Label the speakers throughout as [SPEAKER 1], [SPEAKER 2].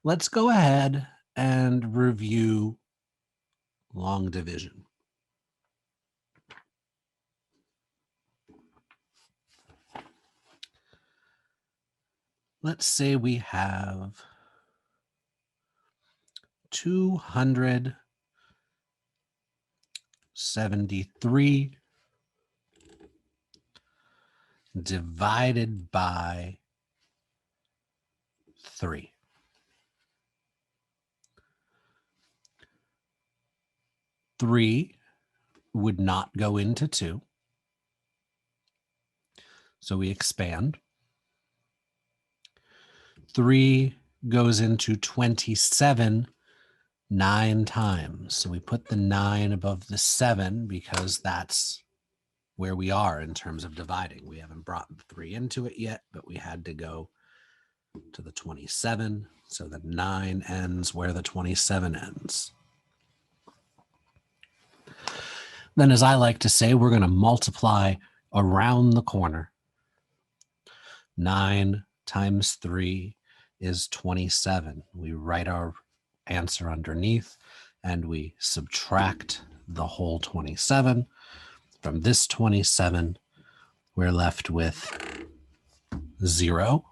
[SPEAKER 1] Let's go ahead and review long division. Let's say we have 273 divided by 3. Three would not go into 2. So we expand. 3 goes into 27 9 times. So we put the 9 above the 7 because that's where we are in terms of dividing. We haven't brought 3 into it yet, but we had to go to the 27. So the 9 ends where the 27 ends. Then, as I like to say, we're going to multiply around the corner. 9 times 3 is 27. We write our answer underneath and we subtract the whole 27. From this 27, we're left with 0.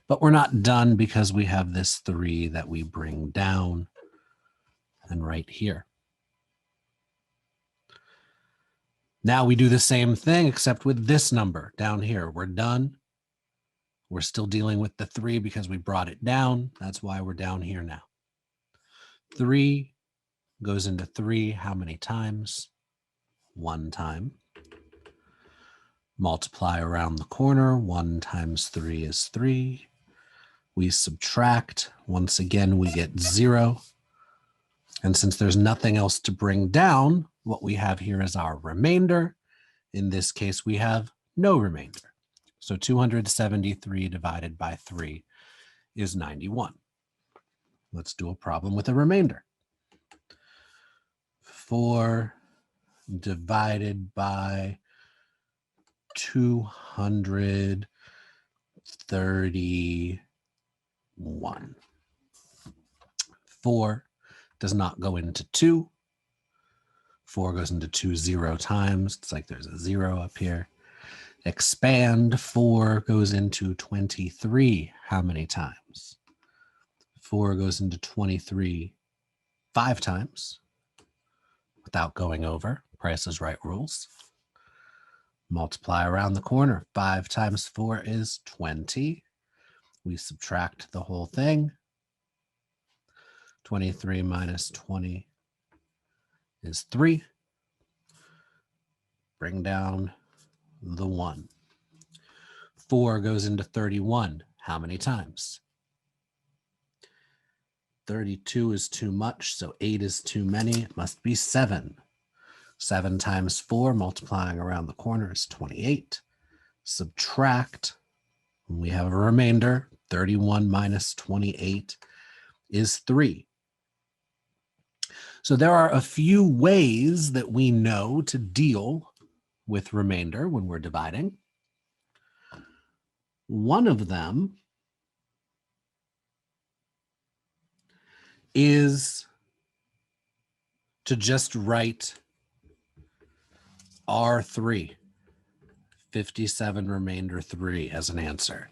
[SPEAKER 1] But we're not done because we have this 3 that we bring down and right here. Now we do the same thing except with this number down here. We're done. We're still dealing with the 3 because we brought it down. That's why we're down here now. 3 goes into 3 how many times? 1 time. Multiply around the corner. 1 times 3 is 3. We subtract. Once again, we get 0. And since there's nothing else to bring down, what we have here is our remainder. In this case, we have no remainder. So 273 divided by 3 is 91. Let's do a problem with a remainder. 4 divided by 231. 4 does not go into 2. 4 goes into 2 0 times. It's like there's a 0 up here. Expand. 4 goes into 23 how many times? 4 goes into 23 5 times without going over. Price is Right rules. Multiply around the corner. 5 times 4 is 20. We subtract the whole thing. 23 minus 20 is 3. Bring down the 1. 4 goes into 31 how many times? 32 is too much, so 8 is too many. It must be 7. 7 times 4, multiplying around the corner, is 28. Subtract. We have a remainder. 31 minus 28 is 3. So there are a few ways that we know to deal with remainder when we're dividing. One of them is to just write R3, 57 remainder 3 as an answer.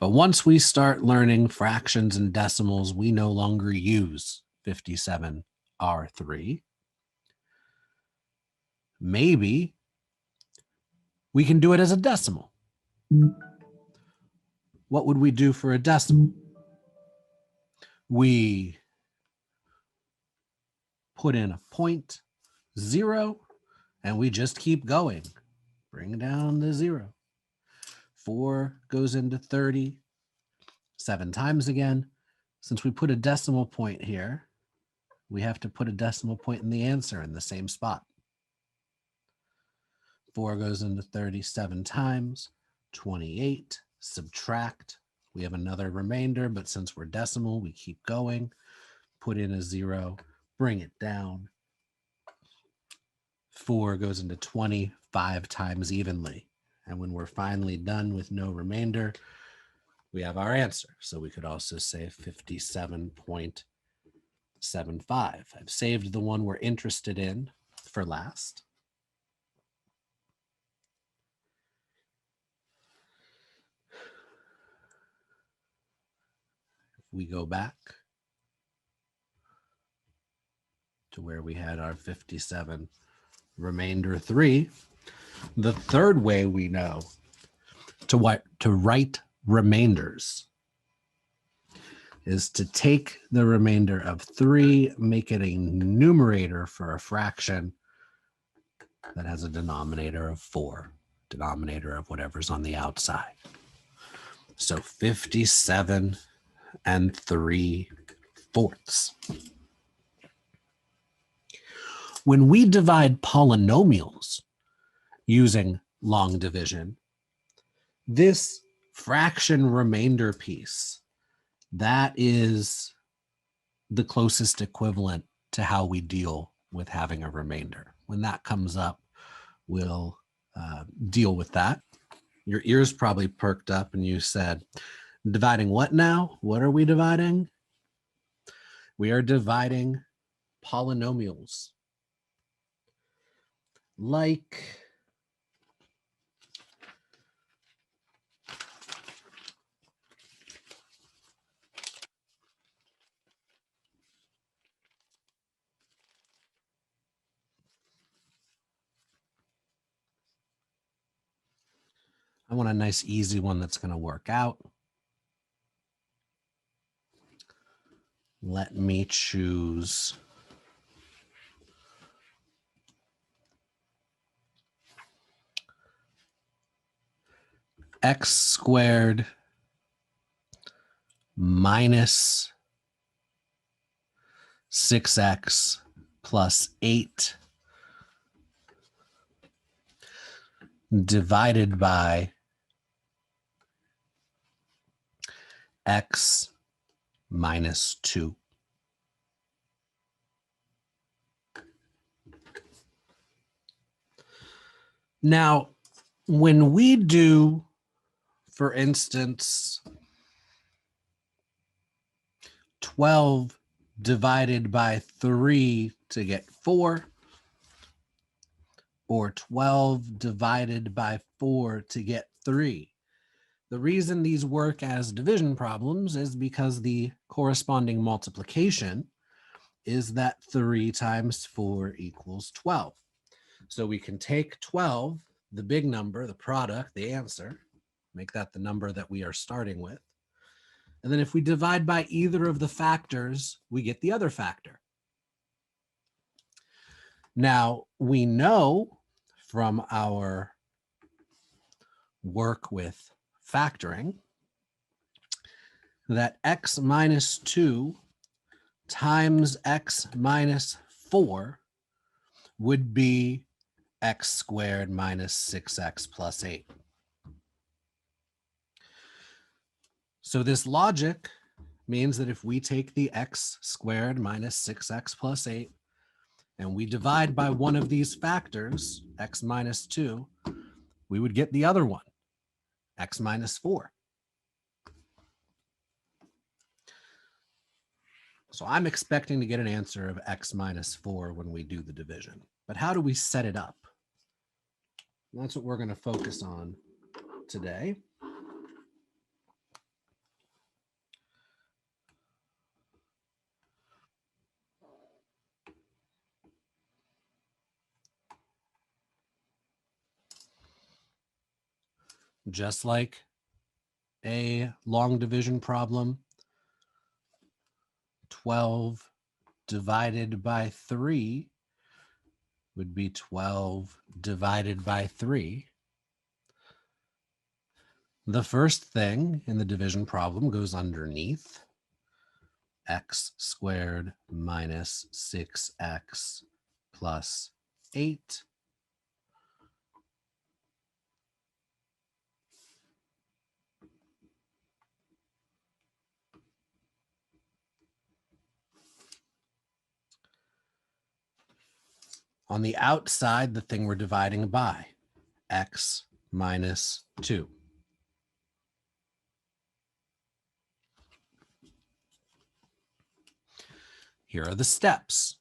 [SPEAKER 1] But once we start learning fractions and decimals, we no longer use 57 R3. Maybe we can do it as a decimal. What would we do for a decimal? We put in a 0.0 and we just keep going. Bring down the 0. 4 goes into 30 7 times again. Since we put a decimal point here, we have to put a decimal point in the answer in the same spot. 4 goes into 37 times, 28, subtract. We have another remainder, but since we're decimal, we keep going. Put in a 0, bring it down. 4 goes into 20 5 times evenly. And when we're finally done with no remainder, we have our answer. So we could also say 57.75. I've saved the one we're interested in for last. If we go back to where we had our 57 remainder 3, the third way we know to write remainders is to take the remainder of 3, make it a numerator for a fraction that has a denominator of 4, denominator of whatever's on the outside. So 57 3/4. When we divide polynomials using long division, this fraction remainder piece, that is the closest equivalent to how we deal with having a remainder. When that comes up, we'll deal with that. Your ears probably perked up and you said, dividing what now? What are we dividing? We are dividing polynomials. Like I want a nice easy one that's going to work out. Let me choose x squared minus 6x plus 8 divided by x minus 2. Now, when we do, for instance, 12 divided by 3 to get 4, or 12 divided by 4 to get 3. The reason these work as division problems is because the corresponding multiplication is that 3 times 4 equals 12. So we can take 12, the big number, the product, the answer, make that the number that we are starting with. And then if we divide by either of the factors, we get the other factor. Now, we know from our work with factoring that x minus 2 times x minus 4 would be x squared minus 6x plus 8. So this logic means that if we take the x squared minus 6x plus 8 and we divide by one of these factors, x minus 2, we would get the other one, x minus 4. So I'm expecting to get an answer of x minus 4 when we do the division. But how do we set it up? That's what we're going to focus on today. Just like a long division problem, 12 divided by 3 would be 12 divided by 3. The first thing in the division problem goes underneath. X squared minus 6x plus 8. On the outside, the thing we're dividing by, x minus 2. Here are the steps.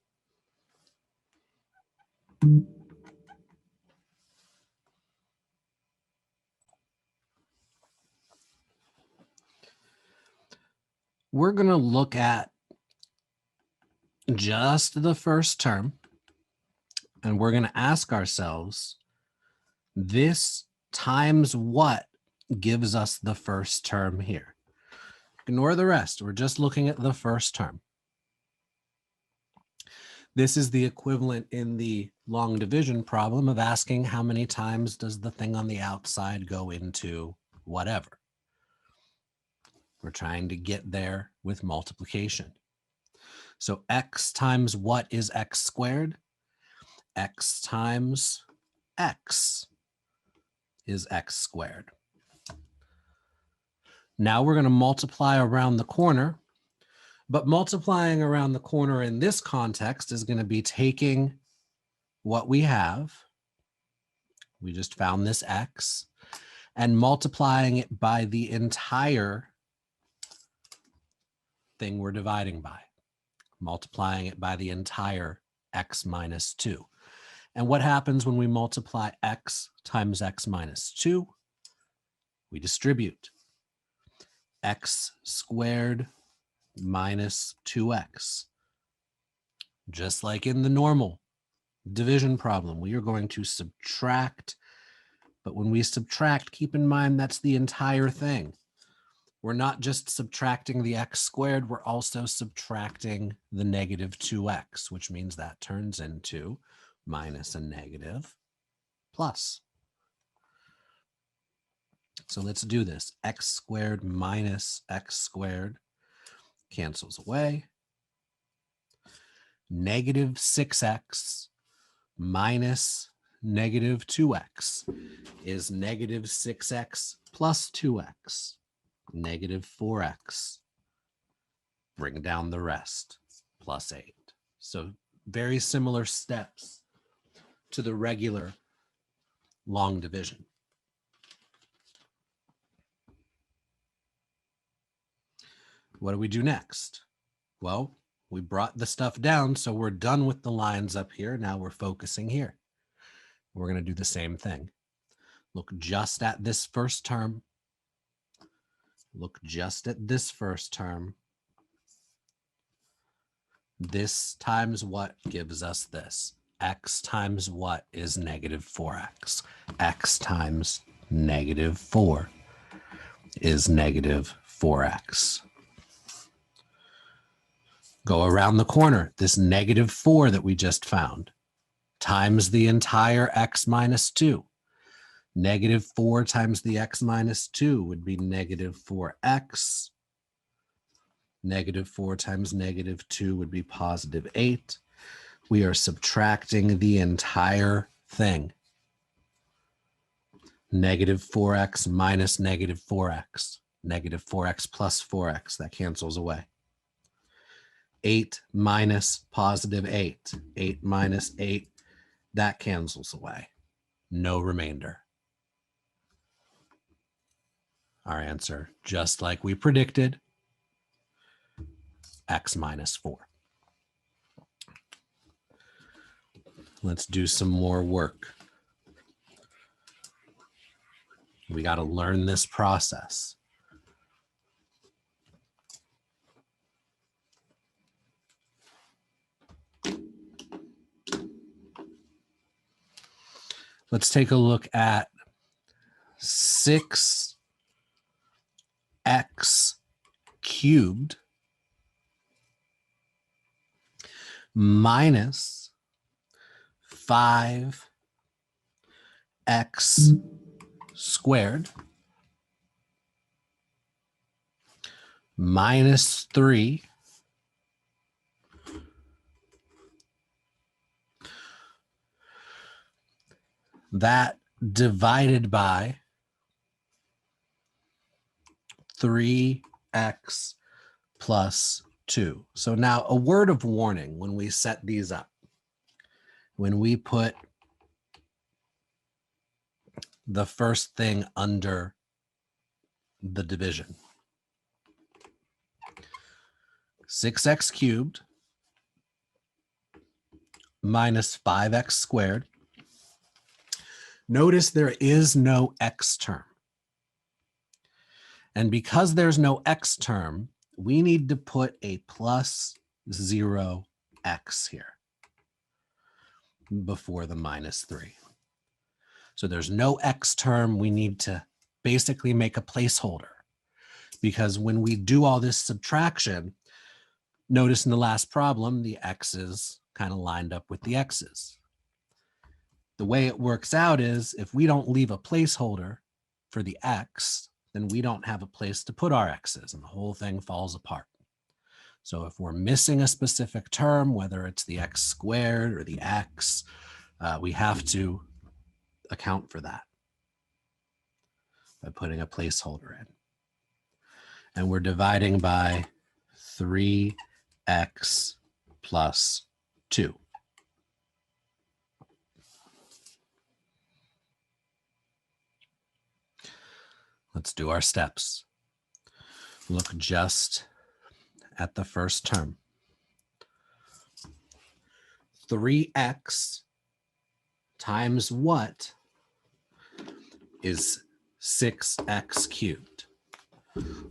[SPEAKER 1] We're going to look at just the first term, and we're going to ask ourselves, this times what gives us the first term here? Ignore the rest. We're just looking at the first term. This is the equivalent in the long division problem of asking how many times does the thing on the outside go into whatever. We're trying to get there with multiplication. So x times what is x squared? X times x is x squared. Now we're going to multiply around the corner, but multiplying around the corner in this context is going to be taking what we have, we just found this x, and multiplying it by the entire thing we're dividing by, multiplying it by the entire x minus 2. And what happens when we multiply x times x minus 2? We distribute. X squared minus 2x. Just like in the normal division problem, we are going to subtract. But when we subtract, keep in mind that's the entire thing. We're not just subtracting the x squared, we're also subtracting the negative 2x, which means that turns into minus a negative plus. So let's do this. X squared minus x squared cancels away. Negative 6x minus negative 2x is negative 6x plus 2x, negative 4x. Bring down the rest, plus 8. So very similar steps to the regular long division. What do we do next? Well, we brought the stuff down, so we're done with the lines up here. Now we're focusing here. We're going to do the same thing. Look just at this first term. Look just at this first term. This times what gives us this? X times what is negative 4x? X times negative 4 is negative 4x. Go around the corner. This negative 4 that we just found times the entire x minus 2. Negative 4 times the x minus 2 would be negative 4x. Negative 4 times negative 2 would be positive 8. We are subtracting the entire thing. Negative 4x minus negative 4x. Negative 4x plus 4x. That cancels away. 8 minus positive 8. 8 minus 8. That cancels away. No remainder. Our answer, just like we predicted, x minus 4. Let's do some more work. We got to learn this process. Let's take a look at 6x cubed minus 5x squared minus 3 that divided by 3x plus 2. So now a word of warning when we set these up. When we put the first thing under the division. 6x cubed minus 5x squared. Notice there is no x term. And because there's no x term, we need to put a plus 0x here before the minus 3. So there's no x term. We need to basically make a placeholder, because when we do all this subtraction, notice in the last problem, the x's kind of lined up with the x's. The way it works out is if we don't leave a placeholder for the x, then we don't have a place to put our x's and the whole thing falls apart. So if we're missing a specific term, whether it's the x squared or the x, we have to account for that by putting a placeholder in. And we're dividing by 3x plus 2. Let's do our steps. Look just at the first term. 3x times what is 6x cubed?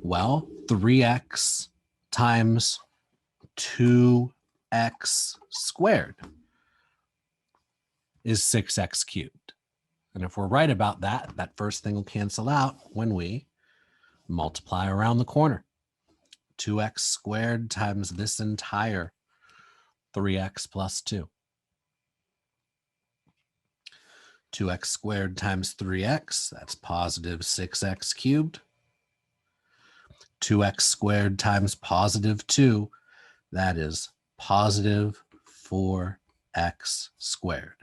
[SPEAKER 1] Well, 3x times 2x squared is 6x cubed. And if we're right about that, that first thing will cancel out when we multiply around the corner. 2x squared times this entire 3x plus 2. 2x squared times 3x, that's positive 6x cubed. 2x squared times positive 2, that is positive 4x squared.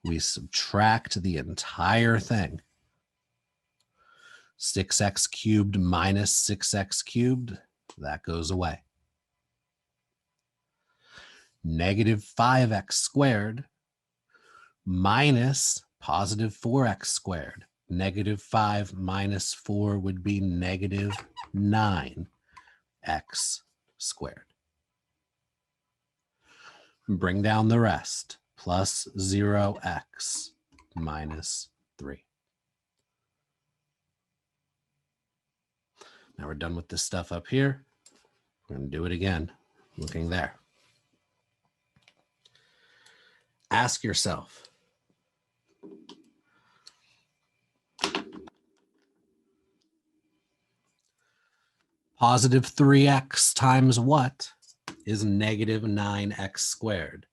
[SPEAKER 1] We subtract the entire thing. 6x cubed minus 6x cubed, that goes away. Negative 5x squared minus positive 4x squared. Negative 5 minus 4 would be negative 9x squared. Bring down the rest. Plus 0x minus 3. Now we're done with this stuff up here. We're going to do it again, looking there. Ask yourself, positive 3x times what is negative 9x squared?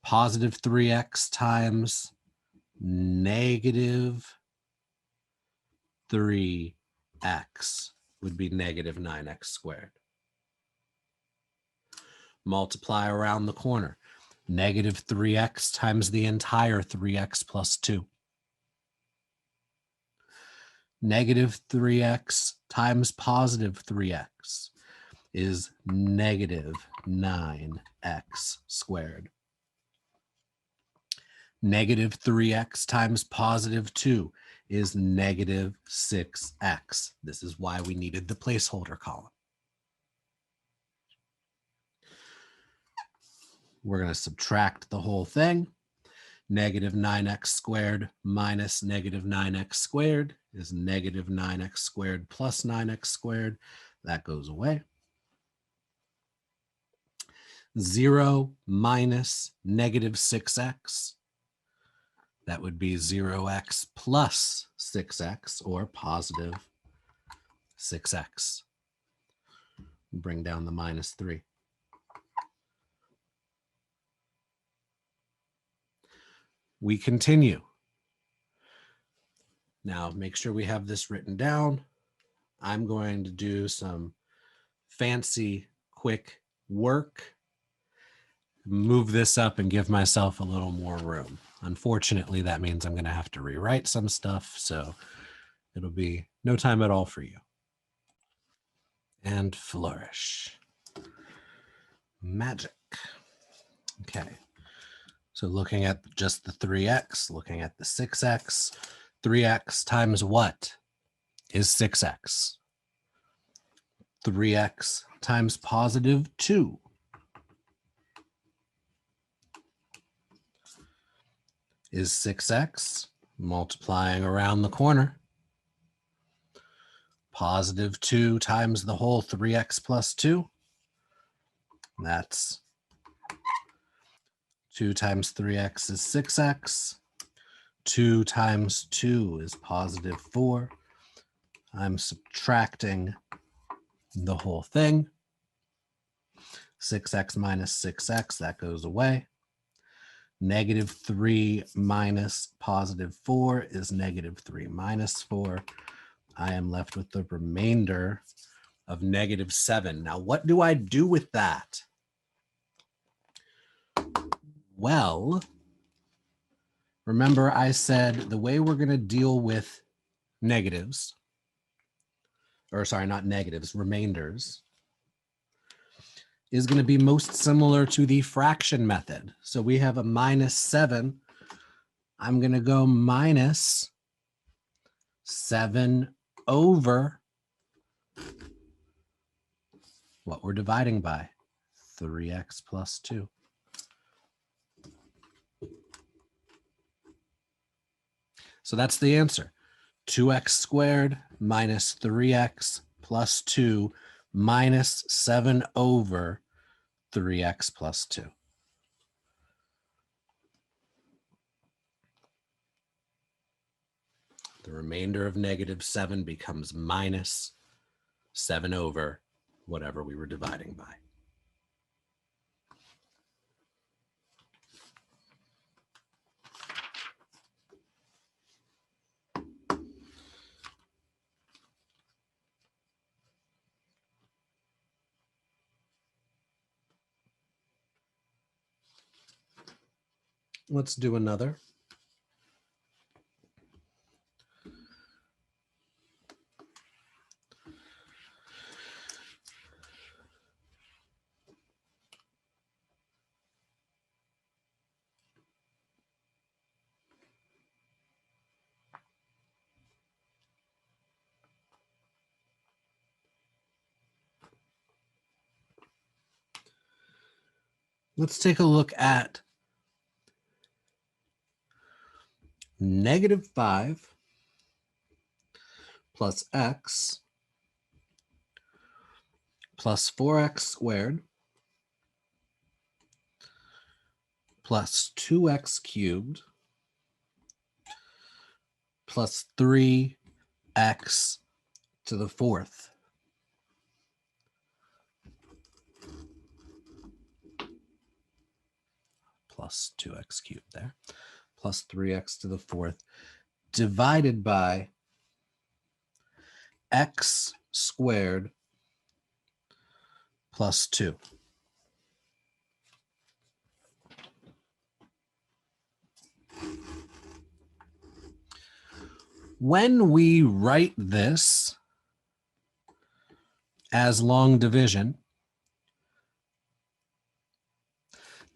[SPEAKER 1] Positive 3x times negative 3x would be negative 9x squared. Multiply around the corner. Negative 3x times the entire 3x plus 2. Negative 3x times positive 3x is negative 9x squared. Negative 3x times positive 2 is negative 6x. This is why we needed the placeholder column. We're going to subtract the whole thing. Negative 9x squared minus negative 9x squared is negative 9x squared plus 9x squared. That goes away. 0 minus negative 6x. That would be 0x plus 6x, or positive 6x. Bring down the minus 3. We continue. Now, make sure we have this written down. I'm going to do some fancy, quick work. Move this up and give myself a little more room. Unfortunately, that means I'm going to have to rewrite some stuff, so it'll be no time at all for you. And flourish. Magic. Okay. So looking at just the 3x, looking at the 6x, 3x times what is 6x? 3x times positive 2 is 6x, multiplying around the corner. Positive 2 times the whole 3x plus 2. That's 2 times 3x is 6x. 2 times 2 is positive 4. I'm subtracting the whole thing. 6x minus 6x, that goes away. Negative 3 minus positive 4 is negative 3 minus 4. I am left with the remainder of negative 7. Now, what do I do with that? Well, remember I said the way we're going to deal with negatives, or sorry, not negatives, remainders, is going to be most similar to the fraction method. So we have a minus 7. I'm going to go minus 7 over what we're dividing by, 3x plus 2. So that's the answer. 2x squared minus 3x plus 2 minus 7 over 3x plus 2. The remainder of negative 7 becomes minus 7 over whatever we were dividing by. Let's do another. Let's take a look at negative 5 plus x plus 4x squared plus 2x cubed plus 3x to the 4th. Plus 2x cubed there, plus 3x to the 4th, divided by x squared plus 2. When we write this as long division,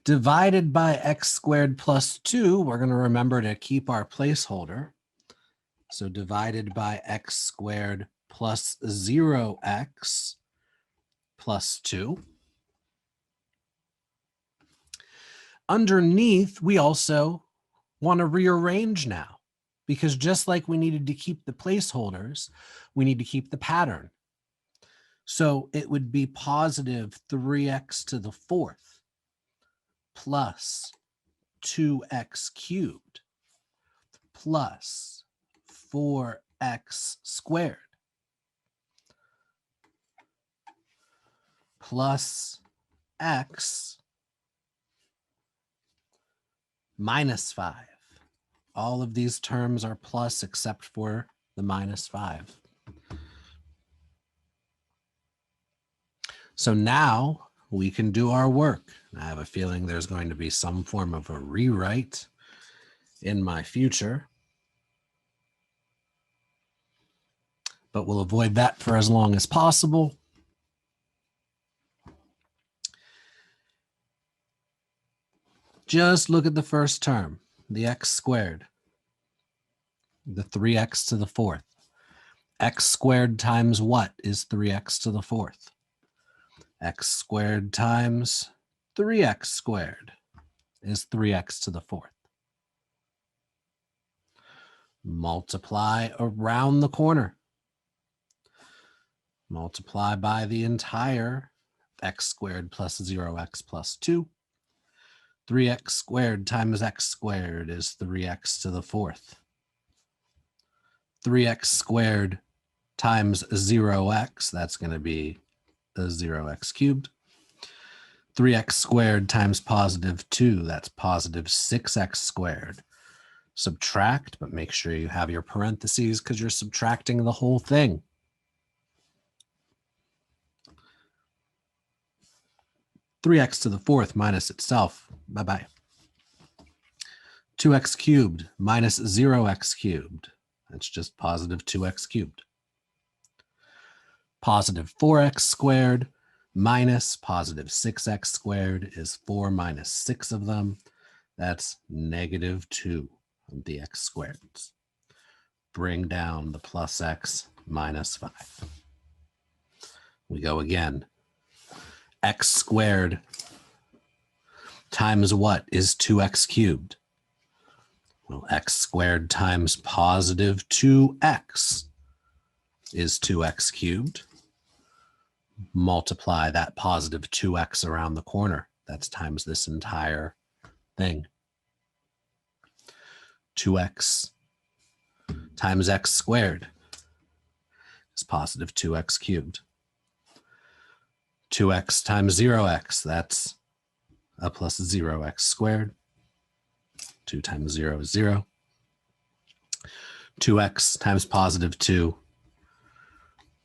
[SPEAKER 1] divided by x squared plus 2, we're going to remember to keep our placeholder. So divided by x squared plus 0x plus 2. Underneath, we also want to rearrange now, because just like we needed to keep the placeholders, we need to keep the pattern. So it would be positive 3x to the 4th plus 2x cubed plus 4x squared plus x minus 5. All of these terms are plus except for the minus 5. So now we can do our work. I have a feeling there's going to be some form of a rewrite in my future, but we'll avoid that for as long as possible. Just look at the first term, the x squared, the 3x to the 4th. X squared times what is 3x to the 4th? X squared times 3x squared is 3x to the 4th. multiply around the corner. Multiply by the entire x squared plus 0x plus 2. 3x squared times x squared is 3x to the 4th. 3x squared times 0x, that's going to be the 0x cubed. 3x squared times positive 2, that's positive 6x squared. Subtract, but make sure you have your parentheses because you're subtracting the whole thing. Three x to the 4th minus itself. Bye-bye. 2x cubed minus 0x cubed. That's just positive 2x cubed. Positive 4x squared minus positive 6x squared is 4 minus 6 of them. That's negative 2 of the x squareds. Bring down the plus x minus 5. We go again. X squared times what is 2x cubed? Well, x squared times positive 2x is 2x cubed. Multiply that positive 2x around the corner. That's times this entire thing. 2x times x squared is positive 2x cubed. 2x times 0x, that's a plus 0x squared. 2 times 0 is 0. 2x times positive 2,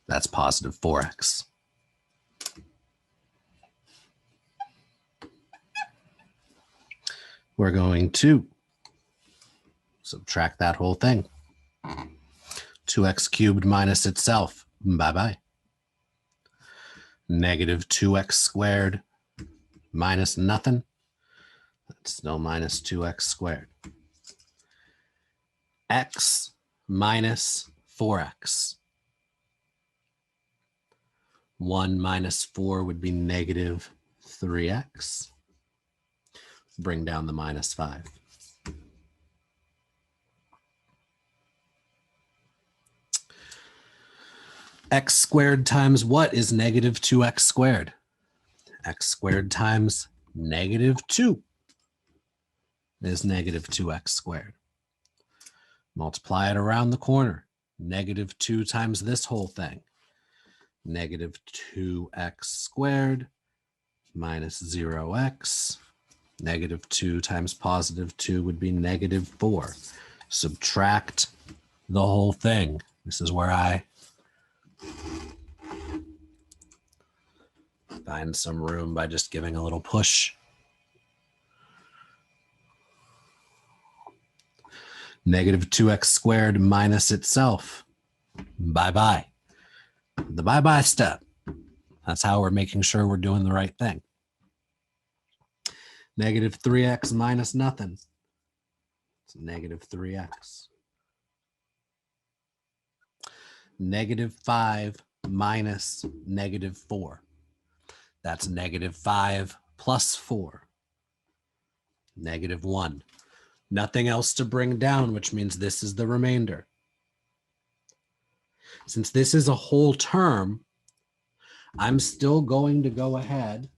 [SPEAKER 1] that's positive 4x. We're going to subtract that whole thing. 2x cubed minus itself. Bye-bye. Negative 2x squared minus nothing. That's still minus 2x squared. X minus 4x. 1 minus 4 would be negative 3x. Bring down the minus 5. X squared times what is negative 2x squared? X squared times negative 2 is negative 2x squared. Multiply it around the corner. Negative 2 times this whole thing. Negative 2x squared minus 0x. Negative 2 times positive 2 would be negative 4. Subtract the whole thing. This is where I find some room by just giving a little push. Negative 2x squared minus itself. Bye-bye. The bye-bye step. That's how we're making sure we're doing the right thing. Negative 3x minus nothing. It's negative 3x. Negative 5 minus negative 4. That's negative 5 plus 4. Negative 1. Nothing else to bring down, which means this is the remainder. Since this is a whole term, I'm still going to go ahead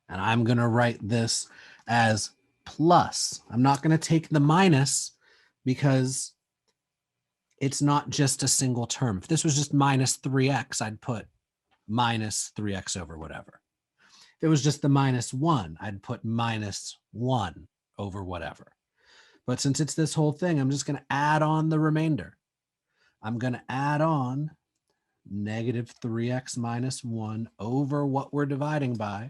[SPEAKER 1] and I'm going to write this as plus. I'm not going to take the minus because it's not just a single term. If this was just minus 3x, I'd put minus 3x over whatever. If it was just the minus 1, I'd put minus 1 over whatever. But since it's this whole thing, I'm just going to add on the remainder. I'm going to add on negative 3x minus 1 over what we're dividing by,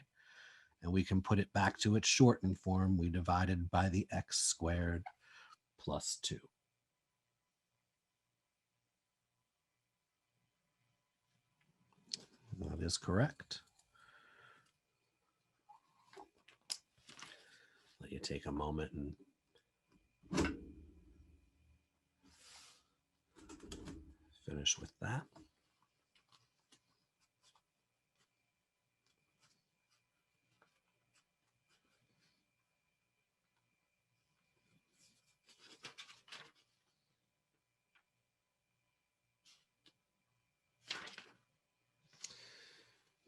[SPEAKER 1] and we can put it back to its shortened form. We divided by the x squared plus 2. That is correct. Let you take a moment and finish with that.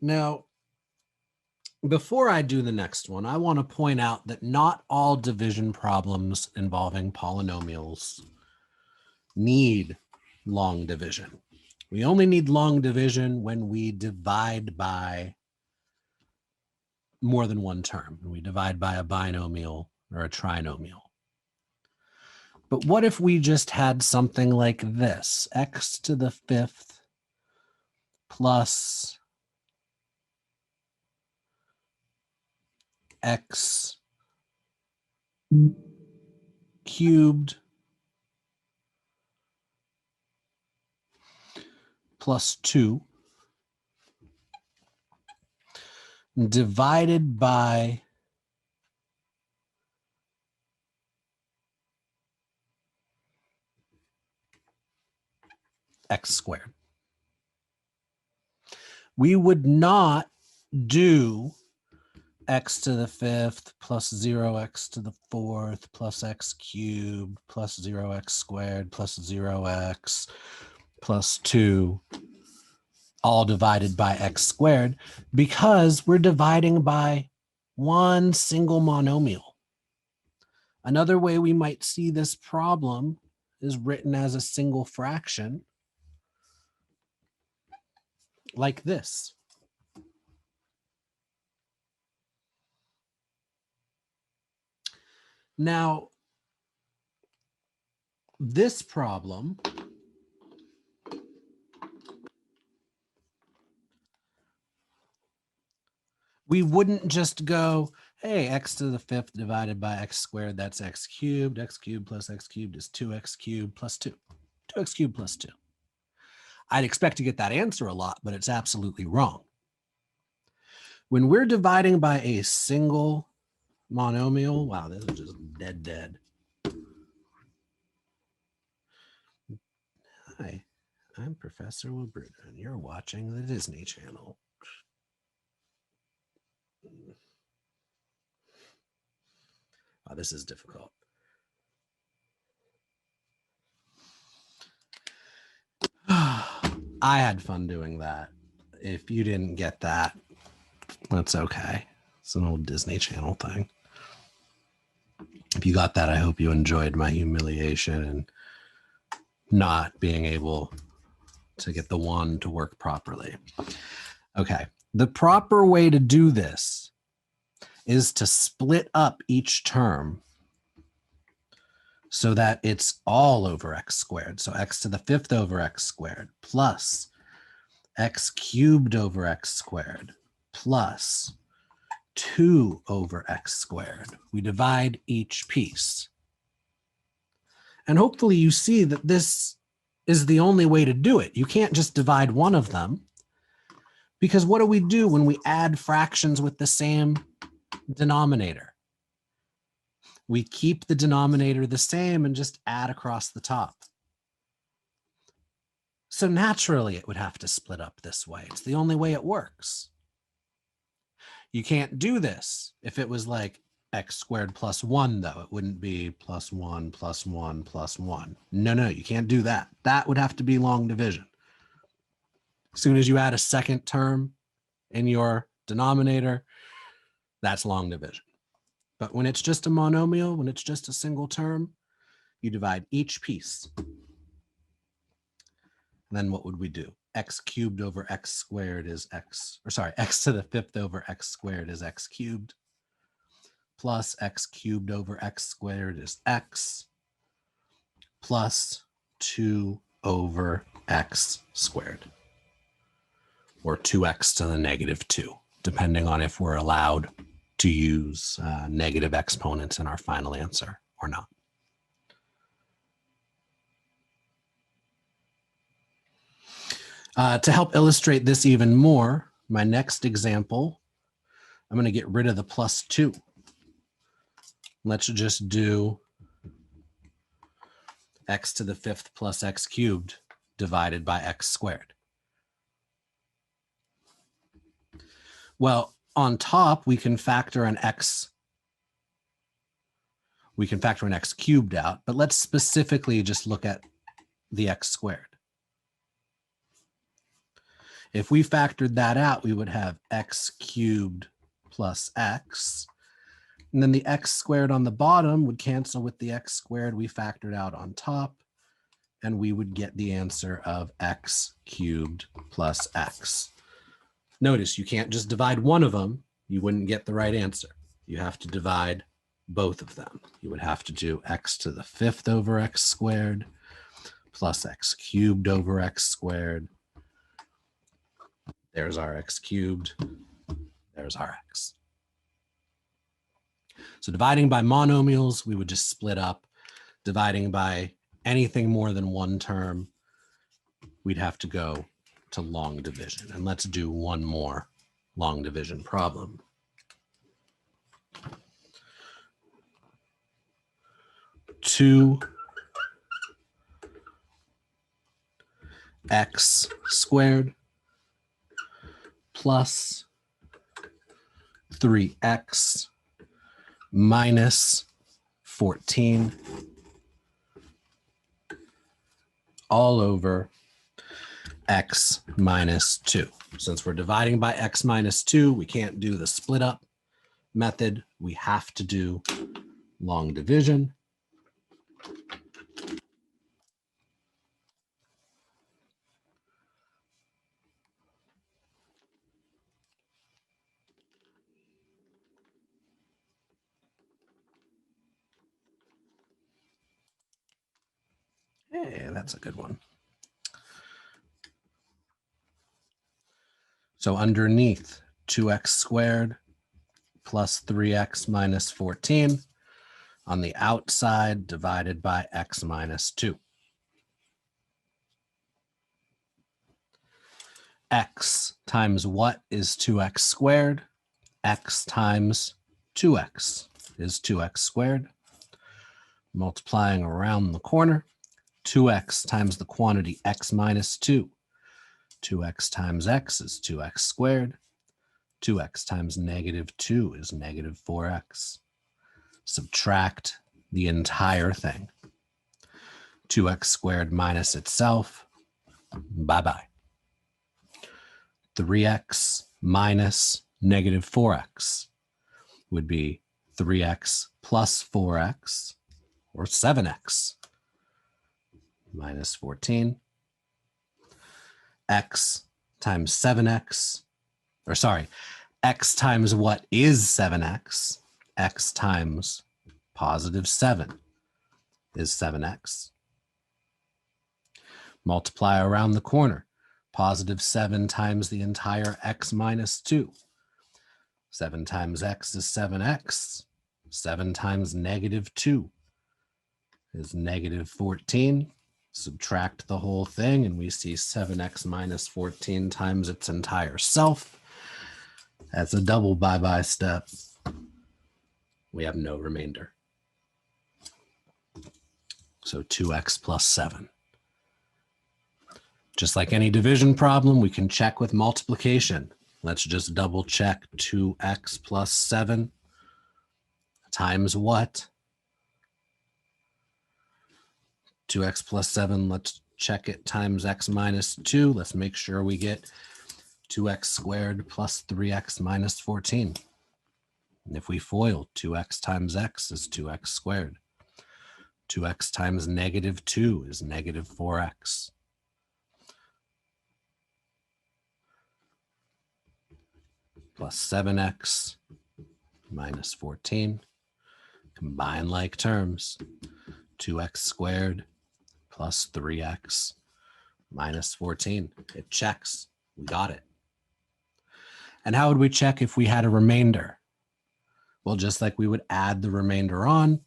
[SPEAKER 1] Now, before I do the next one, I want to point out that not all division problems involving polynomials need long division. We only need long division when we divide by more than one term. We divide by a binomial or a trinomial. But what if we just had something like this, x to the fifth plus x cubed plus 2 divided by x squared. We would not do x to the fifth plus 0x to the fourth plus x cubed plus 0x squared plus 0x plus 2 all divided by x squared, because we're dividing by one single monomial. Another way we might see this problem is written as a single fraction, like this. Now, this problem we wouldn't just go, hey, x to the fifth divided by x squared, that's x cubed plus x cubed is 2x cubed plus 2. 2x cubed plus 2. I'd expect to get that answer a lot, but it's absolutely wrong. When we're dividing by a single monomial, wow, this is just dead. Hi, I'm Professor Wabruta, and you're watching the Disney Channel. Wow, this is difficult. I had fun doing that. If you didn't get that, that's okay. It's an old Disney Channel thing. If you got that, I hope you enjoyed my humiliation and not being able to get the one to work properly. Okay, the proper way to do this is to split up each term so that it's all over x squared. So x to the fifth over x squared plus x cubed over x squared plus 2 over x squared. We divide each piece. And hopefully you see that this is the only way to do it. You can't just divide one of them, because what do we do when we add fractions with the same denominator? We keep the denominator the same and just add across the top. So naturally it would have to split up this way. It's the only way it works. You can't do this if it was like x squared plus 1, though. It wouldn't be plus 1 plus 1 plus 1. No, you can't do that. That would have to be long division. As soon as you add a second term in your denominator, that's long division. But when it's just a monomial, when it's just a single term, you divide each piece. And then what would we do? X cubed over x squared is x to the fifth over x squared is x cubed, plus x cubed over x squared is x, plus 2 over x squared, or 2x to the negative 2, depending on if we're allowed to use negative exponents in our final answer or not. To help illustrate this even more, my next example, I'm going to get rid of the plus 2. Let's just do x to the fifth plus x cubed divided by x squared. Well, on top, we can factor an x cubed out, but let's specifically just look at the x squared. If we factored that out, we would have x cubed plus x. And then the x squared on the bottom would cancel with the x squared we factored out on top. And we would get the answer of x cubed plus x. Notice you can't just divide one of them. You wouldn't get the right answer. You have to divide both of them. You would have to do x to the 5th over x squared plus x cubed over x squared. There's our x cubed. There's our x. So dividing by monomials, we would just split up. Dividing by anything more than one term, we'd have to go to long division. And let's do one more long division problem. Two x squared plus 3x minus 14 all over x minus 2. Since we're dividing by x minus 2, we can't do the split up method. We have to do long division. Hey, that's a good one. So underneath 2x squared plus 3x minus 14 on the outside divided by x minus 2. X times what is 2x squared? X times 2x is 2x squared. Multiplying around the corner, 2x times the quantity x minus 2. 2x times x is 2x squared. 2x times negative 2 is negative 4x. Subtract the entire thing. 2x squared minus itself. Bye-bye. 3x minus negative 4x would be 3x plus 4x, or 7x, minus 14. X times 7x, or sorry, x times what is 7x? X times positive 7 is 7x. Multiply around the corner. Positive 7 times the entire x minus 2. 7 times x is 7x. 7 times negative 2 is negative 14. Subtract the whole thing, and we see 7x minus 14 times its entire self. That's a double bye-bye step. We have no remainder. So 2x plus 7. Just like any division problem, we can check with multiplication. Let's just double check 2x plus 7 times what? 2x plus 7, let's check it times x minus 2. Let's make sure we get 2x squared plus 3x minus 14. And if we FOIL, 2x times x is 2x squared. 2x times negative 2 is negative 4x. Plus 7x minus 14. Combine like terms. 2x squared plus 3x minus 14. It checks. We got it. And how would we check if we had a remainder? Well, just like we would add the remainder on,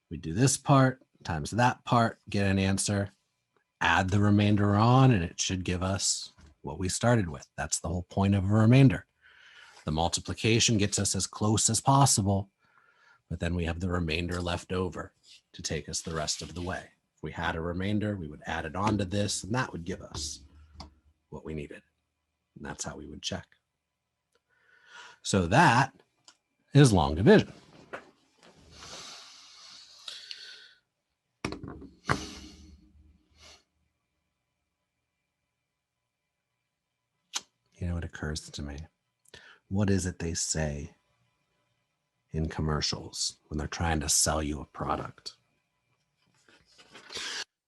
[SPEAKER 1] we do this part times that part, get an answer, add the remainder on, and it should give us what we started with. That's the whole point of a remainder. The multiplication gets us as close as possible, but then we have the remainder left over to take us the rest of the way. If we had a remainder, we would add it on to this, and that would give us what we needed. And that's how we would check. So that is long division. occurs to me. What is it they say in commercials when they're trying to sell you a product?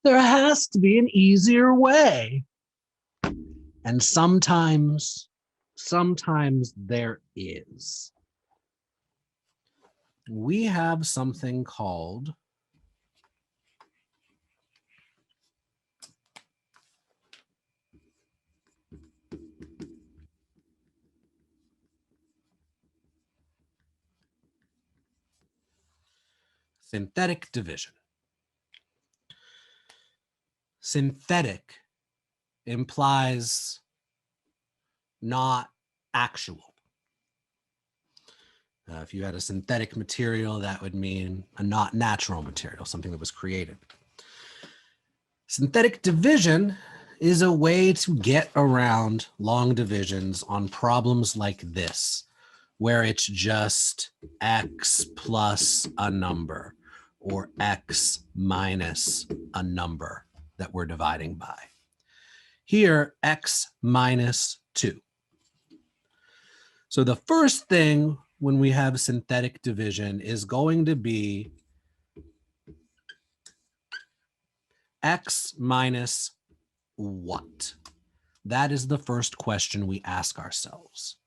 [SPEAKER 1] There has to be an easier way. And sometimes there is. We have something called synthetic division. Synthetic implies not actual. If you had a synthetic material, that would mean a not natural material, something that was created. Synthetic division is a way to get around long divisions on problems like this, where it's just x plus a number or x minus a number that we're dividing by. Here, x minus 2. So the first thing when we have synthetic division is going to be x minus what? That is the first question we ask ourselves.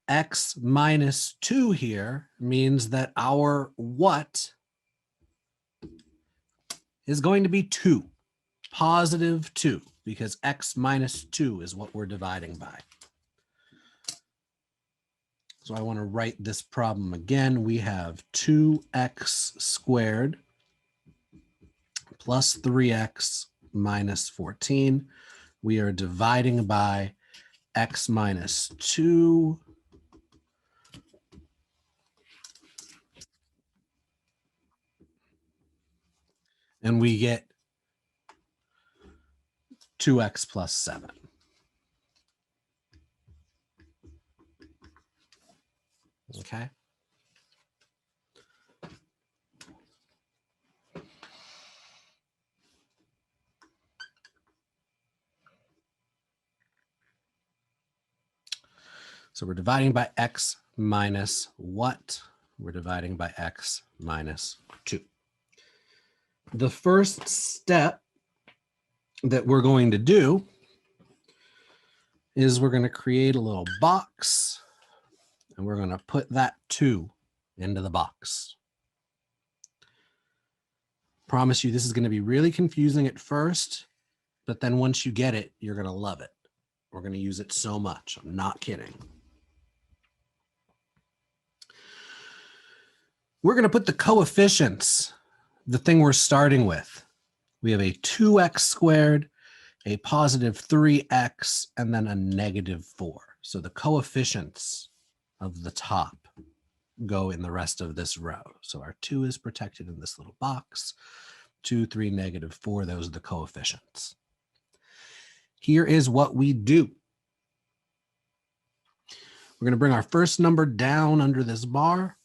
[SPEAKER 1] X minus 2 here means that our what is going to be 2, positive 2, because x minus 2 is what we're dividing by. So I want to write this problem again. We have 2x squared plus 3x minus 14. We are dividing by x minus 2 and we get 2x plus 7. Okay. So we're dividing by x minus what? We're dividing by x minus 2. The first step that we're going to do is we're going to create a little box and we're going to put that 2 into the box. Promise you this is going to be really confusing at first, but then once you get it, you're going to love it. We're going to use it so much. I'm not kidding. We're going to put the coefficients, the thing we're starting with. We have a 2x squared, a positive 3x, and then a negative 4. So the coefficients of the top go in the rest of this row. So our 2 is protected in this little box. 2, 3, negative 4, those are the coefficients. Here is what we do. We're going to bring our first number down under this bar.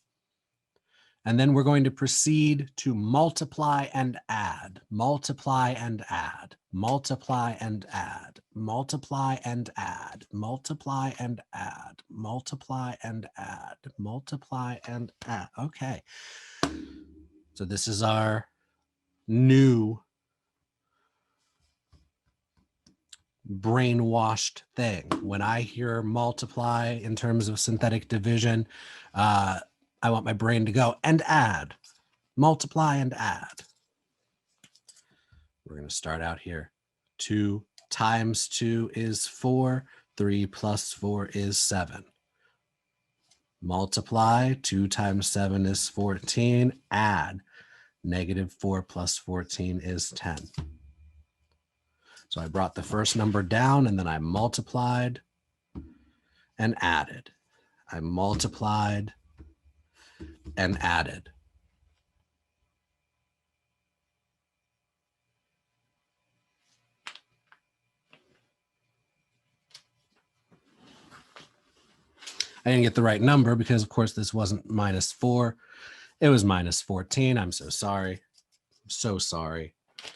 [SPEAKER 1] And then we're going to proceed to multiply and add, multiply and add, multiply and add, multiply and add, multiply and add, multiply and add, multiply and add. Okay. So this is our new brainwashed thing. When I hear multiply in terms of synthetic division, I want my brain to go and add, multiply and add. We're going to start out here. 2 times 2 is 4. 3 plus 4 is 7. Multiply. 2 times 7 is 14. Add. Negative 4 plus 14 is 10. So I brought the first number down and then I multiplied and added. I multiplied and added. I didn't get the right number because, of course, this wasn't minus 4. It was minus 14. I'm so sorry. I'm so sorry. I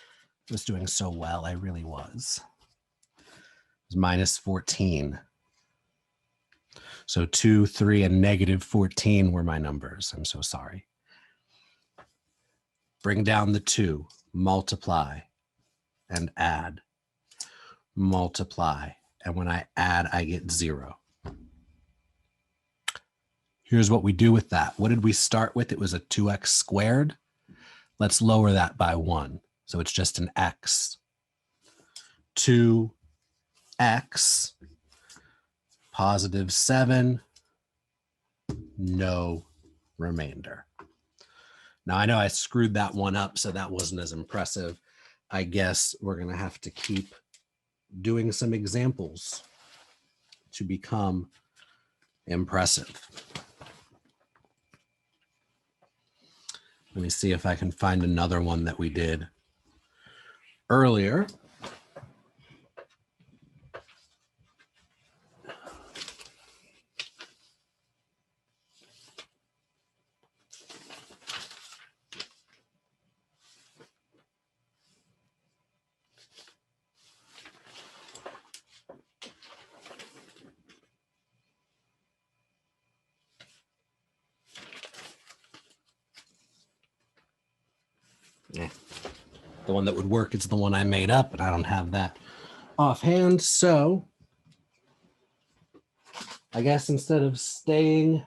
[SPEAKER 1] was doing so well. I really was. It was minus 14. So 2, 3, and negative 14 were my numbers. I'm so sorry. Bring down the 2, multiply, and add. Multiply, and when I add, I get 0. Here's what we do with that. What did we start with? It was a 2x squared. Let's lower that by 1. So it's just an x. 2x, positive 7, no remainder. Now, I know I screwed that one up, so that wasn't as impressive. I guess we're going to have to keep doing some examples to become impressive. Let me see if I can find another one that we did earlier. The one that would work is the one I made up, and I don't have that offhand. So I guess instead of staying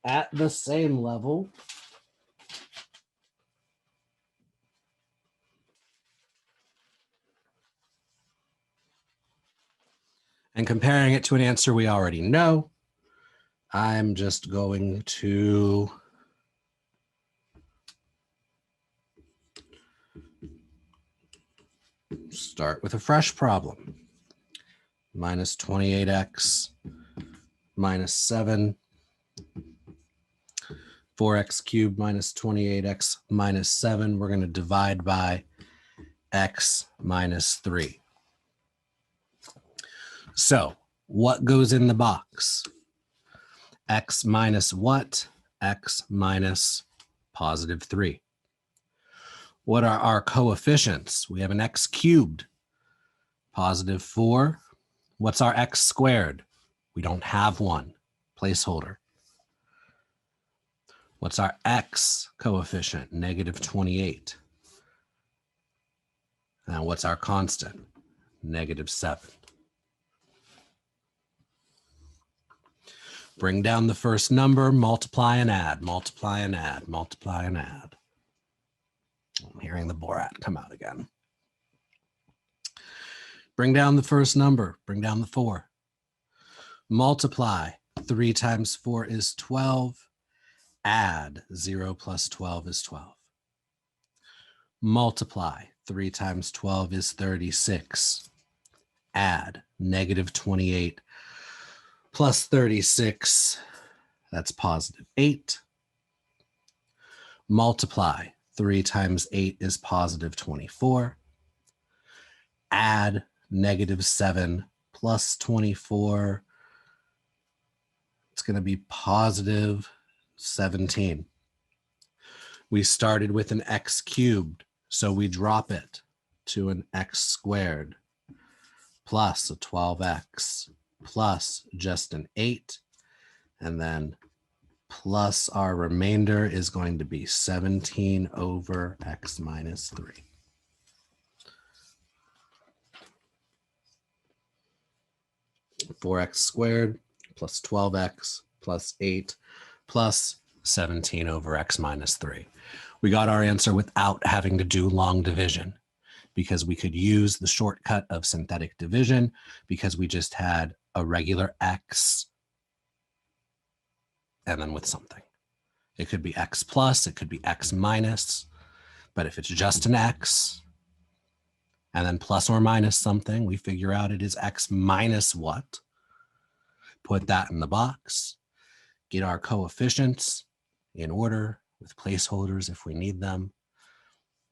[SPEAKER 1] at the same level, and comparing it to an answer we already know, I'm just going to start with a fresh problem. Minus 28x minus 7, 4x cubed minus 28x minus 7. We're going to divide by x minus 3. So what goes in the box? X minus what? X minus positive 3. What are our coefficients? We have an x cubed, positive 4. What's our x squared? We don't have one, placeholder. What's our x coefficient? Negative 28. Now what's our constant? Negative 7. Bring down the first number, multiply and add, multiply and add, multiply and add. I'm hearing the Borat come out again. Bring down the first number, bring down the 4. Multiply, 3 times 4 is 12. Add, 0 plus 12 is 12. Multiply, 3 times 12 is 36. Add, negative 28 plus 36, that's positive 8. Multiply, 3 times 8 is positive 24. Add, negative 7 plus 24, it's going to be positive 17. We started with an x cubed, so we drop it to an x squared plus a 12x plus just an 8, and then plus our remainder is going to be 17 over x minus 3. Four x squared plus 12x plus 8 plus 17 over x minus 3. We got our answer without having to do long division because we could use the shortcut of synthetic division because we just had a regular x and then with something. It could be x plus, it could be x minus, but if it's just an x and then plus or minus something, we figure out it is x minus what. Put that in the box, get our coefficients in order with placeholders if we need them,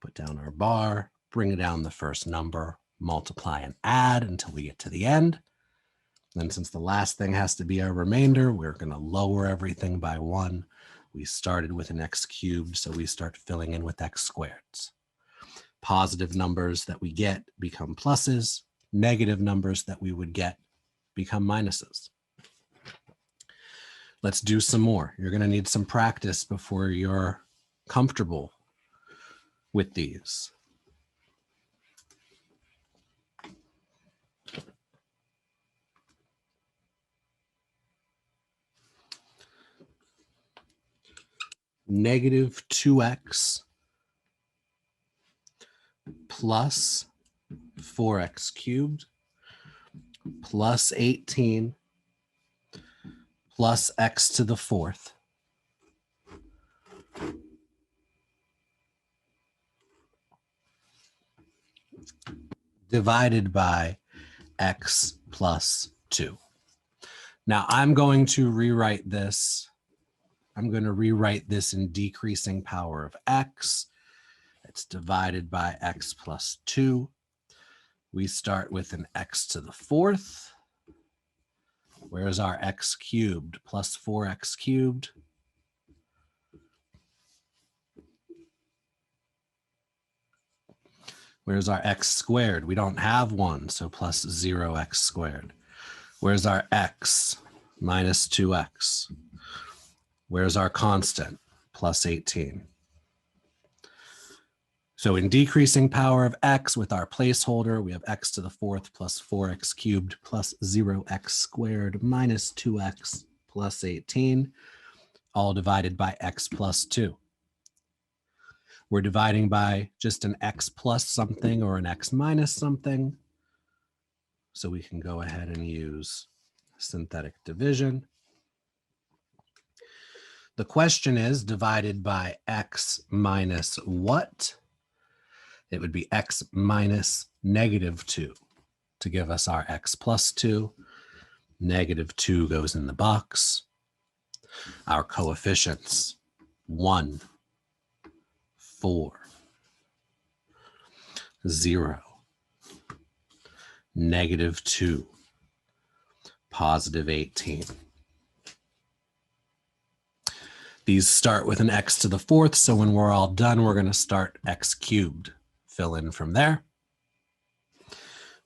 [SPEAKER 1] put down our bar, bring down the first number, multiply and add until we get to the end. Then since the last thing has to be our remainder, we're going to lower everything by 1. We started with an x cubed, so we start filling in with x squareds. Positive numbers that we get become pluses. Negative numbers that we would get become minuses. Let's do some more. You're going to need some practice before you're comfortable with these. Negative 2x plus 4x cubed plus 18 plus x to the fourth divided by x plus 2. Now I'm going to rewrite this. I'm going to rewrite this in decreasing power of x. It's divided by x plus 2. We start with an x to the fourth. Where's our x cubed? Plus 4x cubed. Where's our x squared? We don't have one, so plus 0x squared. Where's our x? Minus 2x. Where's our constant? Plus 18. So in decreasing power of x with our placeholder, we have x to the fourth plus 4x cubed plus 0x squared minus 2x plus 18, all divided by x plus 2. We're dividing by just an x plus something or an x minus something. So we can go ahead and use synthetic division. The question is divided by x minus what? It would be x minus negative 2 to give us our x plus 2. Negative 2 goes in the box. Our coefficients, 1, 4, 0, negative 2, positive 18. These start with an x to the fourth, so when we're all done, we're going to start x cubed. Fill in from there.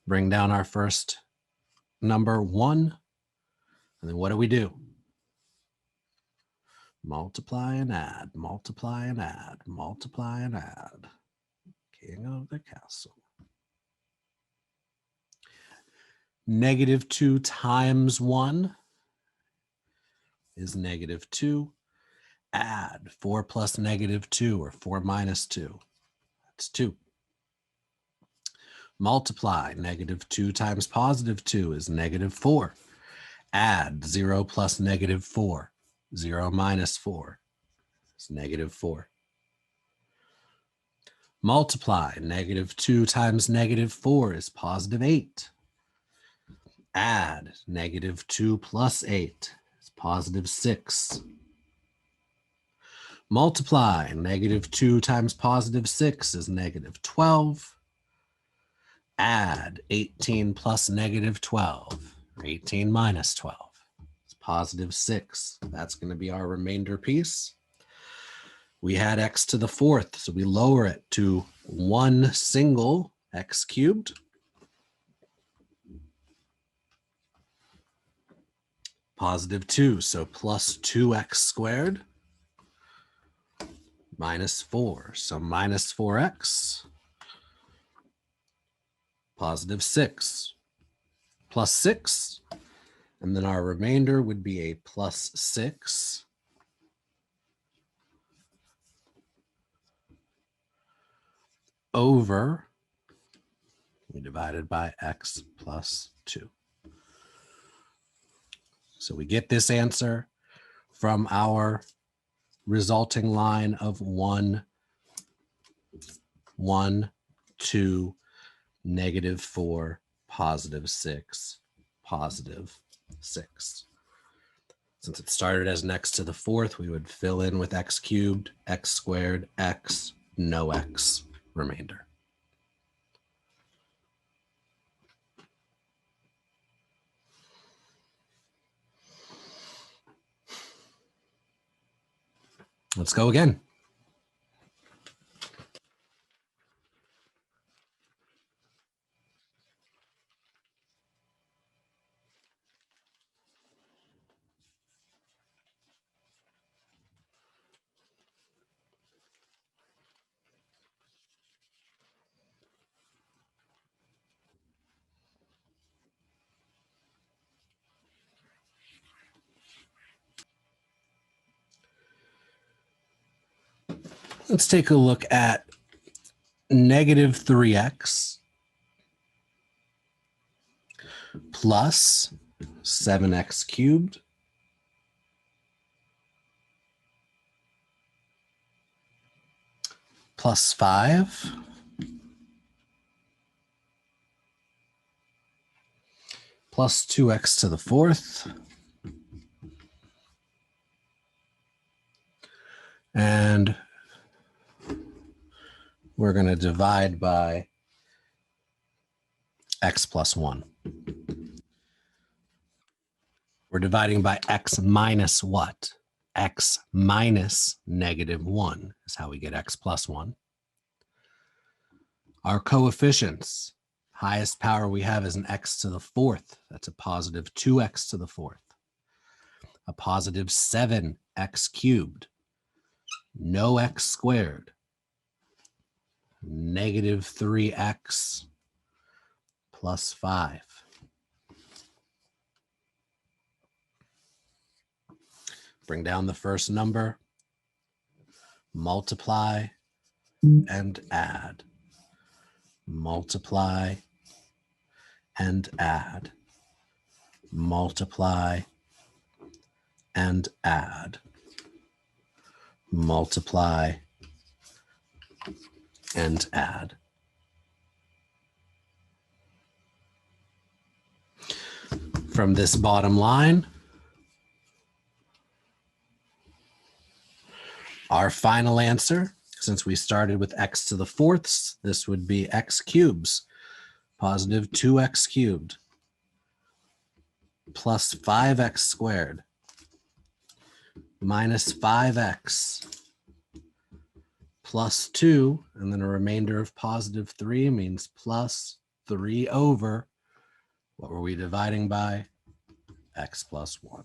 [SPEAKER 1] Bring down our first number, 1. And then what do? Multiply and add, multiply and add, multiply and add. King of the castle. Negative 2 times 1 is negative 2. Add 4 plus negative 2 or 4 minus 2. That's 2. Multiply negative 2 times positive 2 is negative 4. Add 0 plus negative 4. 0 minus 4 is negative 4. Multiply negative 2 times negative 4 is positive 8. Add negative 2 plus 8 is positive 6. Multiply negative 2 times positive 6 is negative 12. Add 18 plus negative 12, or 18 minus 12. It's positive 6. That's going to be our remainder piece. We had x to the fourth, so we lower it to 1 single x cubed. Positive 2, so plus 2x squared. Minus 4, so minus 4x. Positive 6. Plus 6. And then our remainder would be a plus 6. Over, we divided by x plus 2. So we get this answer from our resulting line of 1, 1, 2, negative 4, positive 6, positive 6. Since it started as next to the fourth, we would fill in with x cubed, x squared, x, no x, remainder. Let's go again. Let's take a look at negative 3x plus 7x cubed plus 5 plus 2x to the fourth. And we're going to divide by x plus 1. We're dividing by x minus what? X minus negative 1 is how we get x plus 1. Our coefficients, highest power we have is an x to the fourth. That's a positive 2x to the fourth. A positive 7x cubed. No x squared. Negative 3x plus 5. Bring down the first number. Multiply and add. Multiply and add. Multiply and add. Multiply and add. From this bottom line, our final answer, since we started with x to the fourths, this would be x cubes, positive 2x cubed, plus 5x squared, minus 5x, plus 2, and then a remainder of positive 3 means plus 3 over, what were we dividing by? X plus 1.